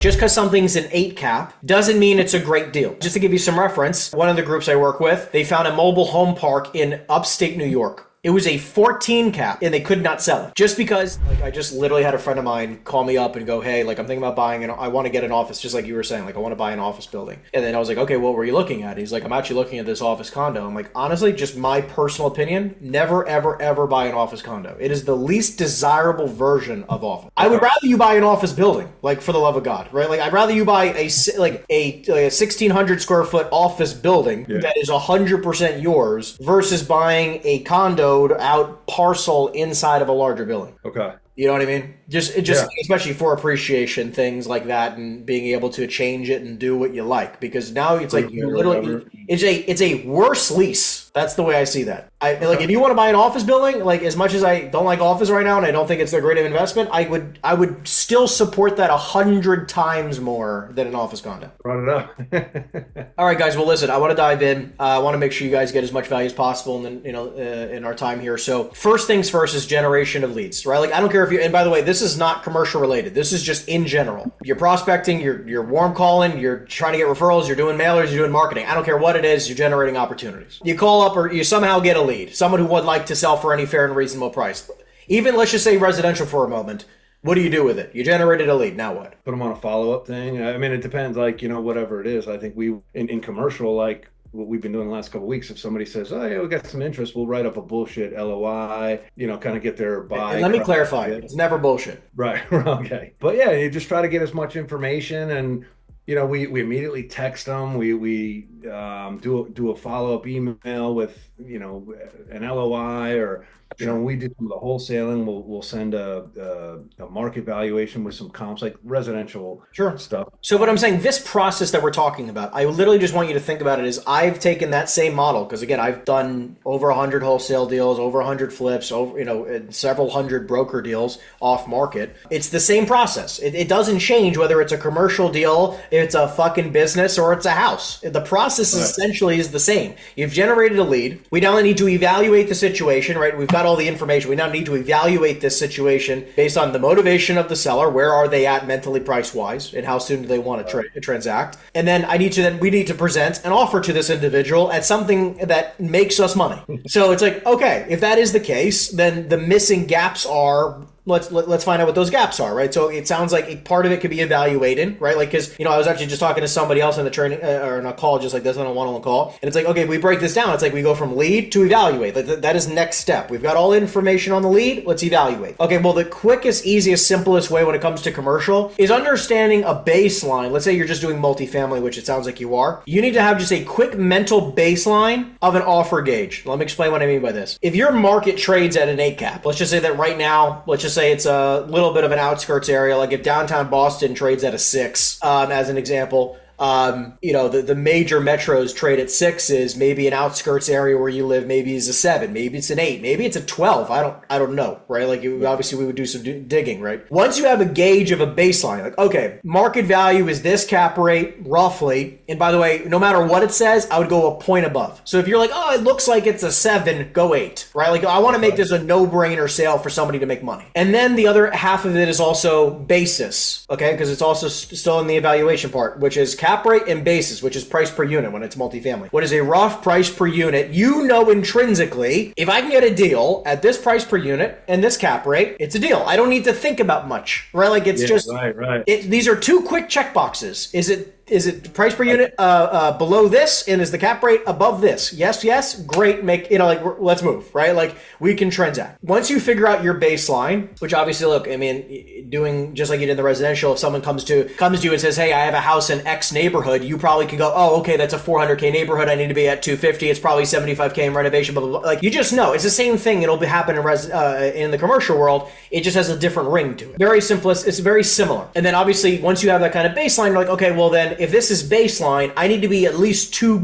Just because something's an 8 cap doesn't mean it's a great deal. Just to give you some reference, one of the groups I work with, they found a mobile home park in upstate New York. It was a 14 cap and they could not sell it just because I just literally had a friend of mine call me up and go, hey, I'm thinking about buying I want to get an office, just like you were saying, I want to buy an office building. And then I was like, okay, what were you looking at? He's like, I'm actually looking at this office condo. I'm like, honestly, just my personal opinion, never, ever, ever buy an office condo. It is the least desirable version of office. I would rather you buy an office building, for the love of God, right? I'd rather you buy a 1,600 square foot office building that is 100% yours versus buying a condo out parcel inside of a larger building. Okay. You know what I mean? Especially for appreciation, things like that, and being able to change it and do what you like. Because now it's you literally, it's a worse lease. That's the way I see that. If you want to buy an office building, as much as I don't like office right now and I don't think it's a great investment, I would still support that 100 times more than an office condo. Run it up. All right, guys. Well, listen, I want to dive in. I want to make sure you guys get as much value as possible in our time here. So first things first is generation of leads, right? I don't care if you, and by the way, this is not commercial related. This is just in general. You're prospecting, you're warm calling, you're trying to get referrals, you're doing mailers, you're doing marketing. I don't care what it is, you're generating opportunities. You call up or you somehow get a lead, someone who would like to sell for any fair and reasonable price. Even let's just say residential for a moment. What do you do with it? You generated a lead. Now what? Put them on a follow-up thing. I mean, it depends, whatever it is. I think we, in commercial, what we've been doing the last couple of weeks, if somebody says, oh, yeah, we got some interest, we'll write up a bullshit LOI, kind of get their buy. And let me clarify, it's never bullshit. Right. Okay. But yeah, you just try to get as much information, and we immediately text them. We do a follow-up email with, an LOI, or, when we do some of the wholesaling, we'll send a market valuation with some comps, like residential stuff. So what I'm saying, this process that we're talking about, I literally just want you to think about it is I've taken that same model, because again, I've done over 100 wholesale deals, over 100 flips, and several hundred broker deals off market. It's the same process. It doesn't change whether it's a commercial deal, it's a fucking business, or it's a house. The process essentially is the same. You've generated a lead. We now need to evaluate the situation, right? We've got all the information. We now need to evaluate this situation based on the motivation of the seller. Where are they at mentally, price-wise, and how soon do they want to transact? And then we need to present an offer to this individual at something that makes us money. So it's okay, if that is the case, then the missing gaps are, let's find out what those gaps are, right? So it sounds like part of it could be evaluating, right? Because, I was actually just talking to somebody else in the training or in a call just like this, on a one-on-one call. And it's okay, we break this down. It's we go from lead to evaluate. That is next step. We've got all information on the lead. Let's evaluate. Okay, well, the quickest, easiest, simplest way when it comes to commercial is understanding a baseline. Let's say you're just doing multifamily, which it sounds like you are. You need to have just a quick mental baseline of an offer gauge. Let me explain what I mean by this. If your market trades at an 8 cap, let's just say that right now, let's just say it's a little bit of an outskirts area. If downtown Boston trades at a 6, as an example, the major metros trade at 6s, maybe an outskirts area where you live, maybe is a 7, maybe it's an 8, maybe it's a 12. I don't know, right? Obviously we would do some digging, right? Once you have a gauge of a baseline, okay, market value is this cap rate roughly. And by the way, no matter what it says, I would go a point above. So if you're it looks like it's a 7, go 8, right? I want to make this a no-brainer sale for somebody to make money. And then the other half of it is also basis, okay? Because it's also still in the evaluation part, which is cap rate and basis, which is price per unit when it's multifamily. What is a rough price per unit? Intrinsically, if I can get a deal at this price per unit and this cap rate, it's a deal. I don't need to think about much, right? Right. These are 2 quick check boxes. Is it price per unit below this, and is the cap rate above this? Yes, great. Let's move, right? We can transact. Once you figure out your baseline, which obviously, look, doing just like you did in the residential, if someone comes to you and says, hey, I have a house in X neighborhood, you probably can go, oh, okay, that's a 400K neighborhood. I need to be at 250. It's probably 75K in renovation, blah, blah, blah. You just know. It's the same thing. It'll happen in the commercial world. It just has a different ring to it. Very simplest. It's very similar. And then obviously, once you have that kind of baseline, you're okay, well then, if this is baseline, I need to be at least 2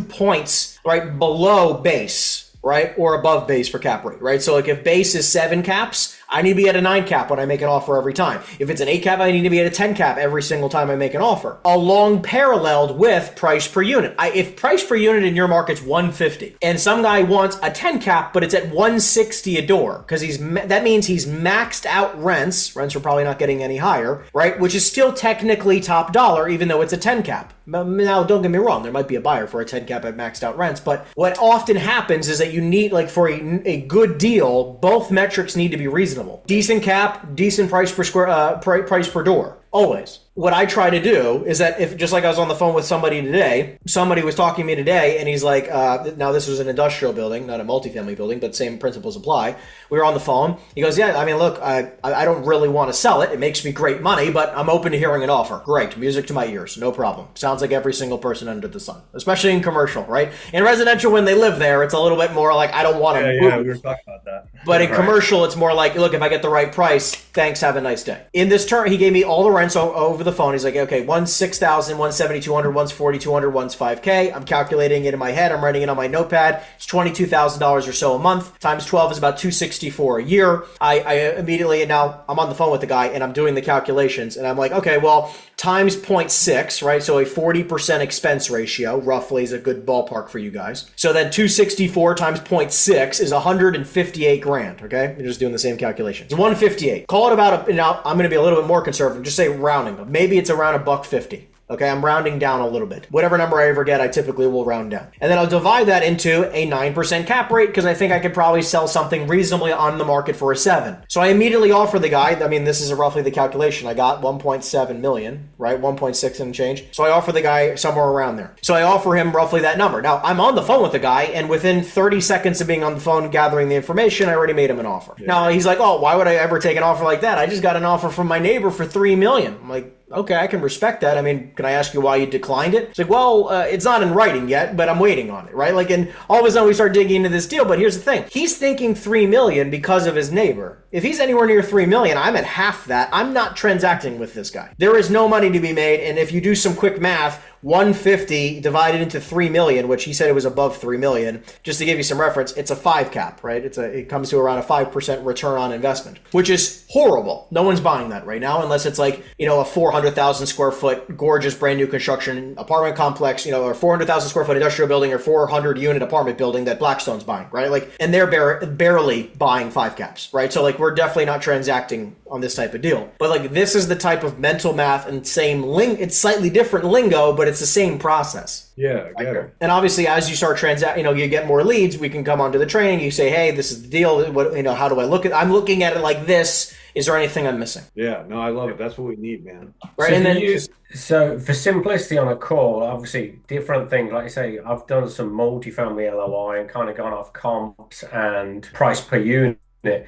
points, right, below base, right, or above base for cap rate, right? So if base is 7 caps, I need to be at a 9 cap when I make an offer every time. If it's an 8 cap, I need to be at a 10 cap every single time I make an offer. Along paralleled with price per unit. If price per unit in your market's 150 and some guy wants a 10 cap, but it's at 160 a door, because that means he's maxed out rents. Rents are probably not getting any higher, right? Which is still technically top dollar, even though it's a 10 cap. Now, don't get me wrong, there might be a buyer for a 10 cap at maxed out rents, but what often happens is that you need, like, for a good deal, both metrics need to be reasonable. Decent cap, decent price per door. Always. What I try to do is that if, just like I was on the phone with somebody today, somebody was talking to me today and he's like, now this was an industrial building, not a multifamily building, but same principles apply. We were on the phone. He goes, yeah, I mean, look, I don't really want to sell it. It makes me great money, but I'm open to hearing an offer. Great. Music to my ears. No problem. Sounds like every single person under the sun, especially in commercial, right? In residential, when they live there, it's a little bit more like, I don't want to move. Yeah, we were talking about that. But in commercial, it's more like, look, if I get the right price, thanks, have a nice day. In this turn, he gave me all the rents over the phone. He's like, okay, one's 6,000, one's 7,200, one's 4,200, one's 5K. I'm calculating it in my head. I'm writing it on my notepad. It's $22,000 or so a month. Times 12 is about $264 a year. I immediately, and now I'm on the phone with the guy and I'm doing the calculations and I'm like, okay, well, times 0.6, right? So a 40% expense ratio roughly is a good ballpark for you guys. So then 264 times 0.6 is 158 grand, okay? You're just doing the same calculations. 158. Call it about now I'm going to be a little bit more conservative. Just say rounding. Maybe it's around $1.50. Okay, I'm rounding down a little bit. Whatever number I ever get, I typically will round down. And then I'll divide that into a 9% cap rate because I think I could probably sell something reasonably on the market for a 7. So I immediately offer the guy, I mean, this is roughly the calculation. I got 1.7 million, right? 1.6 and change. So I offer the guy somewhere around there. So I offer him roughly that number. Now, I'm on the phone with the guy, and within 30 seconds of being on the phone gathering the information, I already made him an offer. Yeah. Now, he's like, oh, why would I ever take an offer like that? I just got an offer from my neighbor for $3 million. I'm like, okay, I can respect that. I mean, can I ask you why you declined it? It's like, well, it's not in writing yet, but I'm waiting on it, right? Like, and all of a sudden we start digging into this deal. But here's the thing. He's thinking $3 million because of his neighbor. If he's anywhere near $3 million, I'm at half that. I'm not transacting with this guy. There is no money to be made. And if you do some quick math, 150 divided into 3 million, which he said it was above 3 million. Just to give you some reference, it's a 5 cap, right? It comes to around a 5% return on investment, which is horrible. No one's buying that right now, unless it's like, a 400,000 square foot, gorgeous brand new construction apartment complex, or 400,000 square foot industrial building or 400 unit apartment building that Blackstone's buying, right? Like, and they're barely buying 5 caps, right? So like, we're definitely not transacting on this type of deal. But like, this is the type of mental math and it's slightly different lingo, but it's the same process. Yeah, I get it. And obviously, as you start you get more leads, we can come onto the training. You say, hey, this is the deal. What, how do I look at it? I'm looking at it like this. Is there anything I'm missing? Yeah, no, I love it. That's what we need, man. Right. So and then so for simplicity on a call, obviously different things. Like I say, I've done some multifamily LOI and kind of gone off comps and price per unit.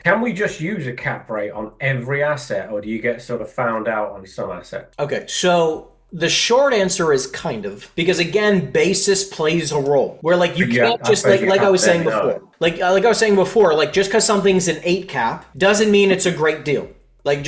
Can we just use a cap rate on every asset, or do you get sort of found out on some assets? Okay, so the short answer is kind of, because again, basis plays a role. Where like you can't just like I was saying before. Like I was saying before, like just because something's an 8 cap doesn't mean it's a great deal. Like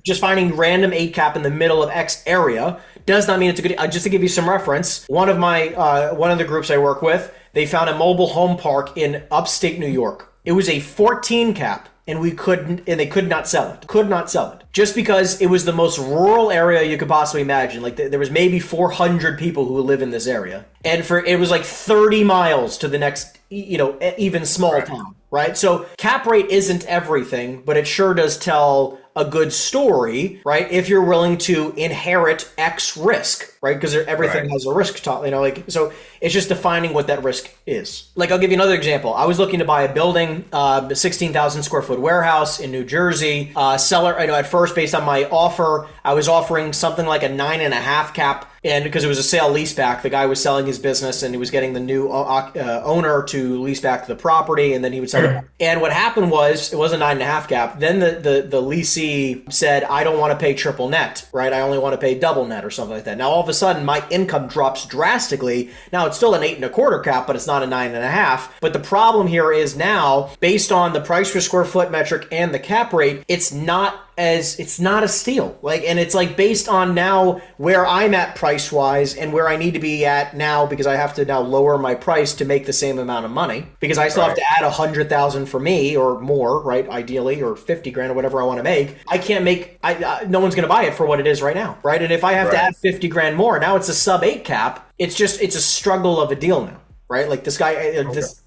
just finding random 8 cap in the middle of X area does not mean it's a good. Just to give you some reference, one of the groups I work with, they found a mobile home park in upstate New York. It was a 14 cap, and they could not sell it. Could not sell it. Just because it was the most rural area you could possibly imagine. Like there was maybe 400 people who live in this area. And it was like 30 miles to the next, even small town, right? So cap rate isn't everything, but it sure does tell a good story, right? If you're willing to inherit X risk, right? Because everything has a risk, so it's just defining what that risk is. Like, I'll give you another example. I was looking to buy a building, 16,000 square foot warehouse in New Jersey. Seller, at first, based on my offer, I was offering something like a 9.5 cap. And because it was a sale leaseback, the guy was selling his business and he was getting the new owner to lease back the property, and then he would sell it. And what happened was, it was a 9.5 cap. Then the leasee said, I don't want to pay triple net, right? I only want to pay double net or something like that. Now, all of a sudden, my income drops drastically. Now, it's still an 8.25 cap, but it's not a 9.5. But the problem here is now, based on the price per square foot metric and the cap rate, it's not as it's not a steal. Like, and it's like based on now where I'm at price wise and where I need to be at now, because I have to now lower my price to make the same amount of money, because I still have to add 100,000 for me or more, right? Ideally, or 50 grand or whatever I want to make. I can't make, no one's going to buy it for what it is right now, right? And if I have to add 50 grand more, now it's a sub 8 cap. It's a struggle of a deal now. Right, like this guy,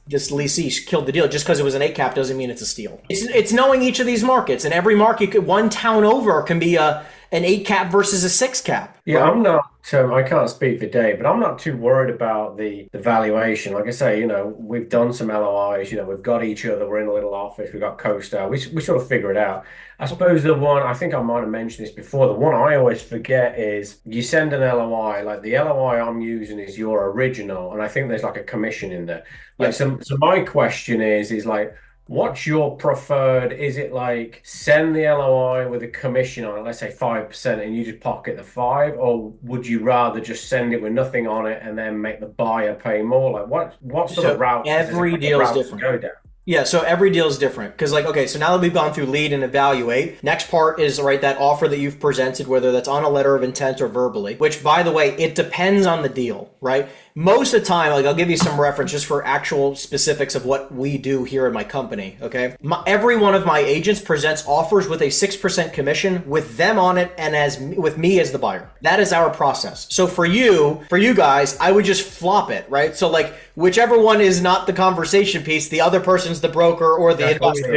this leasee killed the deal. Just because it was an 8 cap doesn't mean it's a steal. It's knowing each of these markets, and every market, one town over, can be an 8 cap versus a 6 cap. Yeah, I'm not. I can't speak for Dave, but I'm not too worried about the valuation. Like I say, we've done some LOIs. We've got each other. We're in a little office. We've got CoStar. We sort of figure it out. I suppose the one, I think I might have mentioned this before, the one I always forget is you send an LOI, like the LOI I'm using is your original, and I think there's like a commission in there. Like, so my question is like, what's your preferred? Is it like send the LOI with a commission on it, let's say 5%, and you just pocket the 5%, or would you rather just send it with nothing on it and then make the buyer pay more? Like what sort of route? Every deal is different. Go down? Yeah, so every deal is different. Because so now that we've gone through lead and evaluate, next part is, that offer that you've presented, whether that's on a letter of intent or verbally, which, by the way, it depends on the deal, right? Most of the time, I'll give you some reference just for actual specifics of what we do here in my company, okay? Every one of my agents presents offers with a 6% commission with them on it and with me as the buyer. That is our process. So for you guys, I would just flop it, right? So whichever one is not the conversation piece, the other person's the broker or the investor.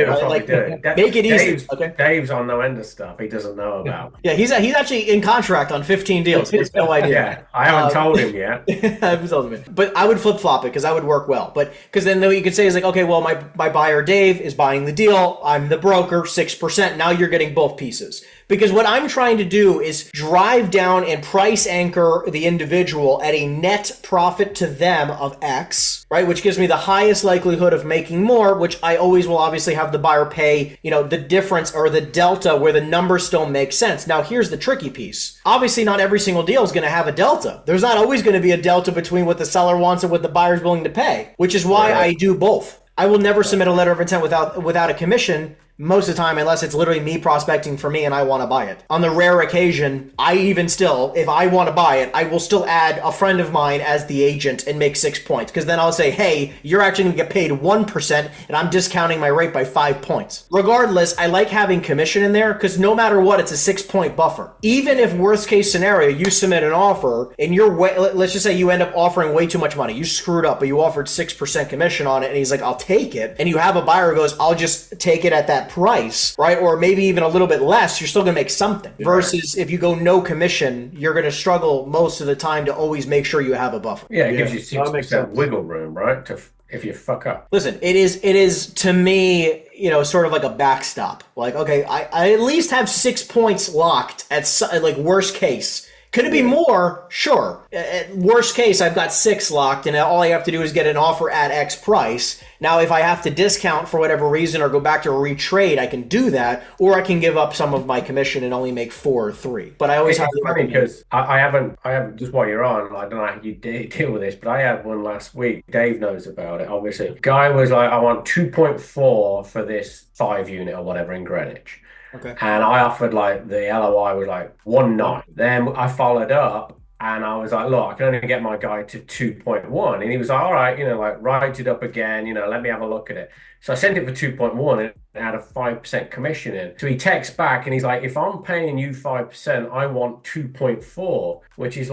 Make it easy. Okay. Dave's on no end of stuff he doesn't know about. Yeah, he's actually in contract on 15 deals. He has no idea. Yeah, I haven't told him yet. But I would flip flop it because that would work well. But because then what you could say is okay, well, my buyer Dave is buying the deal. I'm the broker, 6%. Now you're getting both pieces. Because what I'm trying to do is drive down and price anchor the individual at a net profit to them of X, right? Which gives me the highest likelihood of making more, which I always will obviously have the buyer pay, the difference or the delta where the numbers still make sense. Now, here's the tricky piece. Obviously, not every single deal is going to have a delta. There's not always going to be a delta between what the seller wants and what the buyer's willing to pay, which is why I do both. I will never submit a letter of intent without a commission most of the time, unless it's literally me prospecting for me and I want to buy it. On the rare occasion, if I want to buy it, I will still add a friend of mine as the agent and make 6 points. Because then I'll say, hey, you're actually going to get paid 1% and I'm discounting my rate by 5 points. Regardless, I like having commission in there because no matter what, it's a 6-point buffer. Even if worst case scenario, you submit an offer and let's just say you end up offering way too much money. You screwed up, but you offered 6% commission on it and he's like, I'll take it. And you have a buyer who goes, I'll just take it at that price, right? Or maybe even a little bit less, you're still going to make something. Versus if you go no commission, you're going to struggle most of the time to always make sure you have a buffer. Yeah, it gives you 6% wiggle room, right? If you fuck up. Listen, it is to me, sort of like a backstop. Like, okay, I at least have 6 points locked at worst case. Could it be more? Sure. At worst case, I've got 6 locked, and all I have to do is get an offer at X price. Now, if I have to discount for whatever reason or go back to a retrade, I can do that, or I can give up some of my commission and only make 4 or 3. But I always have to. Funny because I haven't. Just while you're on, I don't know how you deal with this, but I had one last week. Dave knows about it, obviously. Guy was like, I want 2.4 for this 5 unit or whatever in Greenwich. Okay. And I offered the LOI was 1.9. Then I followed up and I was like, look, I can only get my guy to 2.1. And he was like, all right, write it up again, let me have a look at it. So I sent it for 2.1 and had a 5% commission in. So he texts back and he's like, if I'm paying you 5%, I want 2.4, which is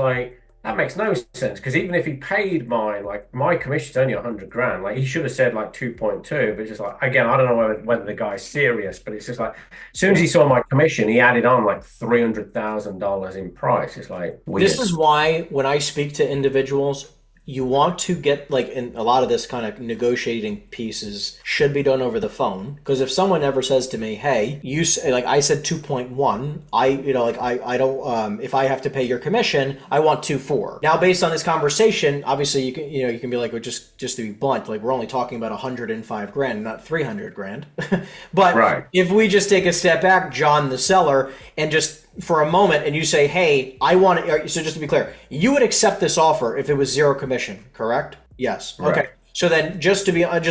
that makes no sense, because even if he paid mine, my commission's only 100 grand. He should have said 2.2, but it's just again, I don't know whether the guy's serious, but it's just as soon as he saw my commission, he added on $300,000 in price. It's weird. This is why when I speak to individuals, you want to get in a lot of this kind of negotiating pieces should be done over the phone. Because if someone ever says to me, hey, you I said 2.1, I don't if I have to pay your commission, I want 2.4. Now based on this conversation, obviously you can be well, just to be blunt, we're only talking about 105 grand, not 300 grand. But if we just take a step back, John the seller, and just for a moment, and you say, hey, I want it. So just to be clear, you would accept this offer if it was 0 commission, correct? Yes. Right. Okay. So then just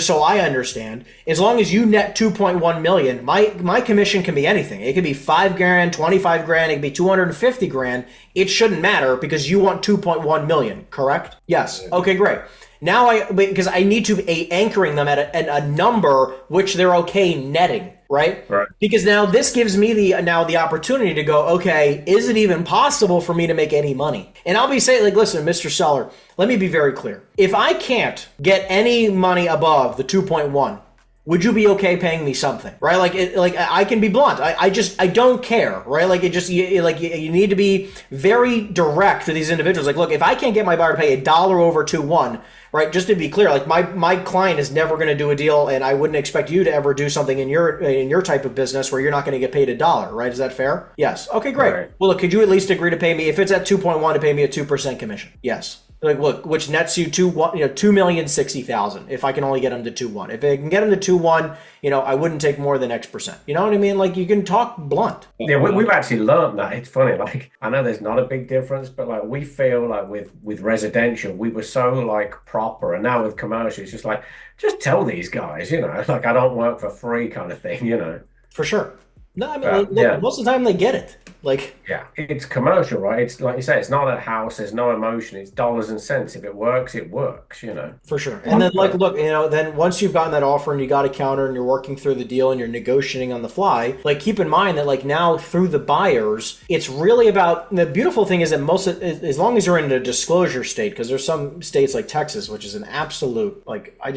so I understand, as long as you net 2.1 million, my commission can be anything. It could be 5 grand, 25 grand, it could be 250 grand. It shouldn't matter because you want 2.1 million, correct? Yes. Okay, great. Now because I need to be anchoring them at a number which they're okay netting, right? Right. Because now this gives me the opportunity to go, okay, is it even possible for me to make any money? And I'll be saying, like, listen, Mr. Seller, let me be very clear. If I can't get any money above the 2.1, would you be okay paying me something, right? Like I can be blunt. I don't care, right? Like you need to be very direct to these individuals. Like, look, if I can't get my buyer to pay $1 over 2.1, right? Just to be clear, like my client is never going to do a deal, and I wouldn't expect you to ever do something in your type of business where you're not going to get paid $1, right? Is that fair? Yes. Okay, great. Right. Well, look, could you at least agree to pay me, if it's at 2.1, to pay me a 2% commission? Yes. Like, look, which nets you $2,060,000 if I can only get them to 2.1. If I can get them to 2.1, I wouldn't take more than X percent. You know what I mean? Like, you can talk blunt. Yeah, we've actually learned that. It's funny. Like, I know there's not a big difference, but like we feel like with residential, we were so like proper, and now with commercial, it's just like, just tell these guys, like I don't work for free kind of thing, For sure. No, I mean, look, most of the time they get it. Like, yeah, it's commercial, right? It's like you say, it's not a house. There's no emotion. It's dollars and cents. If it works, it works. For sure. And then, like, look, then once you've gotten that offer and you got a counter and you're working through the deal and you're negotiating on the fly, like, keep in mind that, like, now through the buyers, it's really about, the beautiful thing is that as long as you're in a disclosure state, because there's some states like Texas, which is an absolute, like, I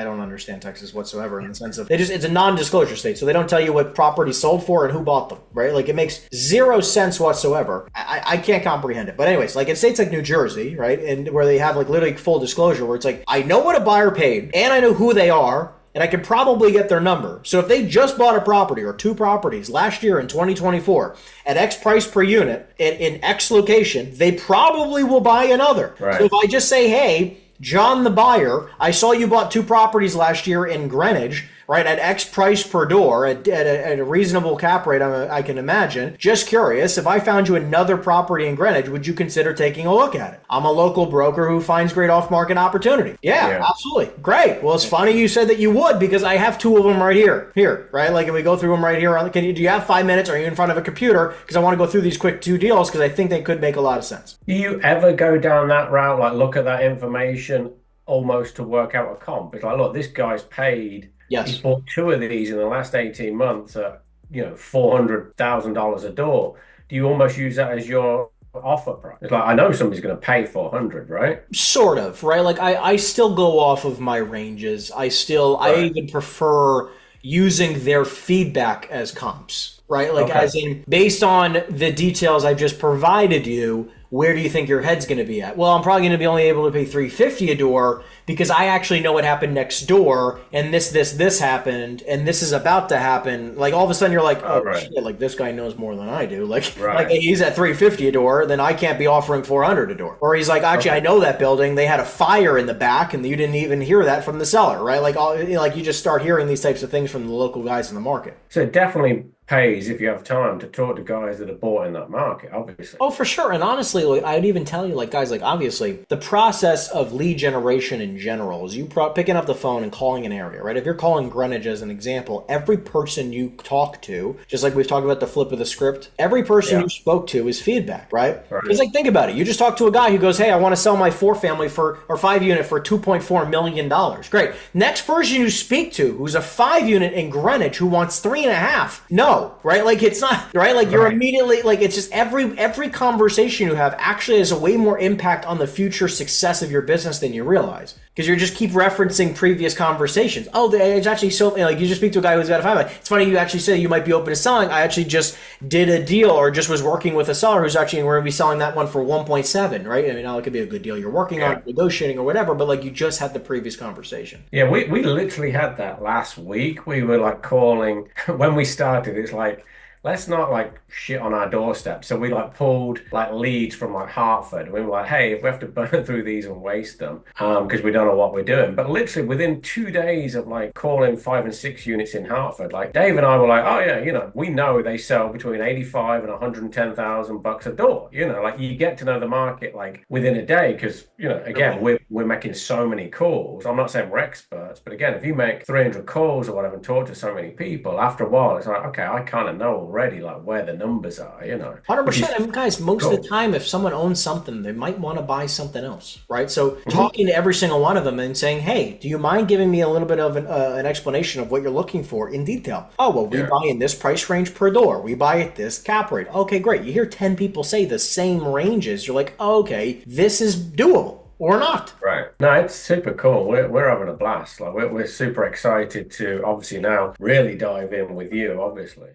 don't understand Texas whatsoever in the sense of it's a non-disclosure state, so they don't tell you what property sold for and who bought them, right? Like, it makes zero sense whatsoever. I can't comprehend it. But anyways, like in states like New Jersey, right, and where they have like literally full disclosure, where it's like, I know what a buyer paid and I know who they are, and I can probably get their number. So if they just bought a property or two properties last year in 2024 at X price per unit in X location, they probably will buy another. Right. So if I just say, hey, John the buyer, I saw you bought 2 properties last year in Greenwich, right, at X price per door, at a reasonable cap rate, I can imagine. Just curious, if I found you another property in Greenwich, would you consider taking a look at it? I'm a local broker who finds great off-market opportunity. Yeah, absolutely. Great. Well, it's funny you said that you would, because I have 2 of them right here, right? Like, if we go through them right here, do you have 5 minutes? Are you in front of a computer? Because I want to go through these quick 2 deals because I think they could make a lot of sense. Do you ever go down that route, like look at that information almost to work out a comp? It's like, look, this guy's paid. Yes. He bought 2 of these in the last 18 months at, $400,000 a door. Do you almost use that as your offer price? It's like, I know somebody's going to pay 400, right? Sort of, right? Like, I still go off of my ranges. I even prefer using their feedback as comps, right? Like, as in, based on the details I've just provided you, where do you think your head's going to be at? Well, I'm probably going to be only able to pay $350 a door because I actually know what happened next door, and this happened, and this is about to happen. Like, all of a sudden you're like, shit, like, this guy knows more than I do. Like, like, he's at $350 a door, then I can't be offering $400 a door. Or he's like, actually, I know that building. They had a fire in the back, and you didn't even hear that from the seller, right? Like, like, you just start hearing these types of things from the local guys in the market. So it definitely pays if you have time to talk to guys that are bought in that market, obviously. Oh, for sure. And honestly, like, I'd even tell you, like, guys, like, obviously, the process of lead generation in general is you picking up the phone and calling an area, right? If you're calling Greenwich as an example, every person you talk to, just like we've talked about the flip of the script, every person you spoke to is feedback, right? Because, like, think about it. You just talked to a guy who goes, hey, I want to sell my 4-family or 5-unit for $2.4 million. Great. Next person you speak to, who's a 5-unit in Greenwich who wants 3.5. No. Right? Like, it's not, right? Like, you're immediately, like, it's just every conversation you have actually has a way more impact on the future success of your business than you realize. Because you just keep referencing previous conversations. Oh, it's actually so, like, you just speak to a guy who's got a 5. It's funny you actually say you might be open to selling. I actually just did a deal or just was working with a seller who's actually, we're going to be selling that one for 1.7, right? I mean, now it could be a good deal you're working on, negotiating or whatever, but, like, you just had the previous conversation. Yeah, we literally had that last week. We were, like, calling, when we started, it's like, let's not like shit on our doorstep. So we like pulled like leads from like Hartford. We were like, hey, if we have to burn through these and waste them, because we don't know what we're doing. But literally within 2 days of like calling 5 and 6 units in Hartford, like Dave and I were like, oh yeah, we know they sell between 85 and 110,000 bucks a door. Like you get to know the market like within a day because again we're making so many calls. I'm not saying we're experts, but again, if you make 300 calls or whatever and talk to so many people, after a while it's like, okay, I kind of know already like where the numbers are. 100%. And guys, most of the time, if someone owns something, they might want to buy something else, right? So talking to every single one of them and saying, hey, do you mind giving me a little bit of an explanation of what you're looking for in detail? Oh, well, we buy in this price range per door. We buy at this cap rate. Okay, great. You hear 10 people say the same ranges. You're like, oh, okay, this is doable. Or not. Right. No, it's super cool. We're having a blast. Like we're super excited to obviously now really dive in with you, obviously.